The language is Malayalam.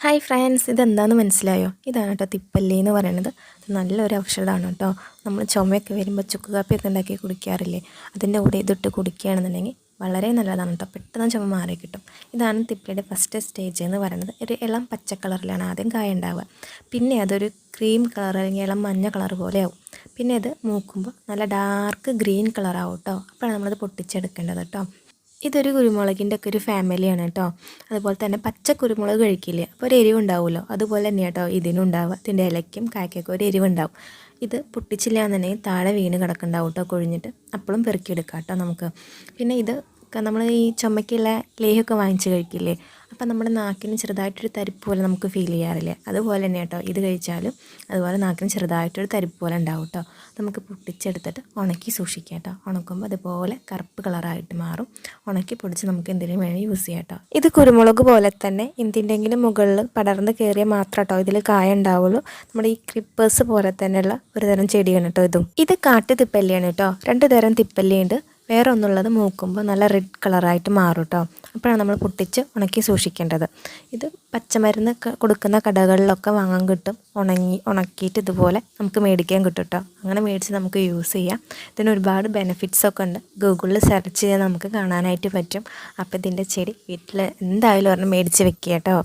ഹായ് ഫ്രണ്ട്സ്, ഇതെന്താണെന്ന് മനസ്സിലായോ? ഇതാണ് കേട്ടോ തിപ്പല്ലി എന്ന് പറയുന്നത്. ഇത് നല്ലൊരു ഔഷധമാണ് കേട്ടോ. നമ്മൾ ചുമയൊക്കെ വരുമ്പോൾ ചുക്ക് കാപ്പിയൊക്കെ ഉണ്ടാക്കി കുടിക്കാറില്ലേ, അതിൻ്റെ കൂടെ ഇതിട്ട് കുടിക്കുകയാണെന്നുണ്ടെങ്കിൽ വളരെ നല്ലതാണ് കേട്ടോ. പെട്ടെന്ന് ചുമ മാറി കിട്ടും. ഇതാണ് തിപ്പലിയുടെ ഫസ്റ്റ് സ്റ്റേജ് എന്ന് പറയുന്നത്. ഒരു ഇളം പച്ച കളറിലാണ് ആദ്യം കായ ഉണ്ടാവുക. പിന്നെ അതൊരു ക്രീം കളർ അല്ലെങ്കിൽ ഇളം മഞ്ഞ കളർ പോലെ ആവും. പിന്നെ അത് മൂക്കുമ്പോൾ നല്ല ഡാർക്ക് ഗ്രീൻ കളറാവും കേട്ടോ. അപ്പോഴാണ് നമ്മളത് പൊട്ടിച്ചെടുക്കേണ്ടത് കേട്ടോ. ഇതൊരു കുരുമുളകിൻ്റെ ഒക്കെ ഒരു ഫാമിലിയാണ് കേട്ടോ. അതുപോലെ തന്നെ പച്ച കുരുമുളക് കഴിക്കില്ലേ, അപ്പോൾ ഒരു എരിവുണ്ടാവുമല്ലോ, അതുപോലെ തന്നെയാണ് കേട്ടോ ഇതിനും ഉണ്ടാവുക. ഇതിൻ്റെ ഇലയ്ക്കും കായ്ക്കൊക്കെ ഒരു എരിവുണ്ടാവും. ഇത് പൊട്ടിച്ചില്ല എന്നുണ്ടെങ്കിൽ താഴെ വീണ് കിടക്കുന്നുണ്ടാവും കേട്ടോ, കൊഴിഞ്ഞിട്ട്. അപ്പോഴും പെറുക്കിയെടുക്കാം കേട്ടോ നമുക്ക്. പിന്നെ ഇത് നമ്മൾ ഈ ചുമയ്ക്കുള്ള ലേഹ്യമൊക്കെ വാങ്ങിച്ച് കഴിക്കില്ലേ, അപ്പം നമ്മുടെ നാക്കിന് ചെറുതായിട്ടൊരു തരിപ്പ് പോലെ നമുക്ക് ഫീൽ ചെയ്യാറില്ലേ, അതുപോലെ തന്നെ കേട്ടോ ഇത് കഴിച്ചാലും അതുപോലെ നാക്കിന് ചെറുതായിട്ടൊരു തരിപ്പ് പോലെ ഉണ്ടാവും കേട്ടോ. നമുക്ക് പൊട്ടിച്ചെടുത്തിട്ട് ഉണക്കി സൂക്ഷിക്കാം കേട്ടോ. ഉണക്കുമ്പോൾ അതുപോലെ കറുപ്പ് കളറായിട്ട് മാറും. ഉണക്കി പൊടിച്ച് നമുക്ക് എന്തെങ്കിലും വേണമെങ്കിൽ യൂസ് ചെയ്യാം കേട്ടോ. ഇത് കുരുമുളക് പോലെ തന്നെ എന്തിൻ്റെങ്കിലും മുകളിൽ പടർന്ന് കയറിയാൽ മാത്രം കേട്ടോ ഇതിൽ കായ ഉണ്ടാവുള്ളൂ. നമ്മുടെ ഈ ക്രിപ്പേഴ്സ് പോലെ തന്നെയുള്ള ഒരു തരം ചെടിയാണ് കേട്ടോ ഇതും. ഇത് കാട്ടു തിപ്പല്ലിയാണ് കേട്ടോ. 2 തരം തിപ്പല്ലിയുണ്ട്. വേറെ ഒന്നുള്ളത് മൂക്കുമ്പോൾ നല്ല റെഡ് കളറായിട്ട് മാറും കേട്ടോ. അപ്പോഴാണ് നമ്മൾ പൊട്ടിച്ച് ഉണക്കി സൂക്ഷിക്കേണ്ടത്. ഇത് പച്ചമരുന്ന് കൊടുക്കുന്ന കടകളിലൊക്കെ വാങ്ങാൻ കിട്ടും. ഉണക്കിയിട്ട് ഇതുപോലെ നമുക്ക് മേടിക്കാൻ കിട്ടും കേട്ടോ. അങ്ങനെ മേടിച്ച് നമുക്ക് യൂസ് ചെയ്യാം. ഇതിന് ഒരുപാട് ബെനിഫിറ്റ്സ് ഒക്കെ ഉണ്ട്. ഗൂഗിളിൽ സെർച്ച് ചെയ്താൽ നമുക്ക് കാണാനായിട്ട് പറ്റും. അപ്പോൾ ഇതിൻ്റെ ചെടി വീട്ടിൽ എന്തായാലും ഒരെണ്ണം മേടിച്ച് വെക്കുക കേട്ടോ.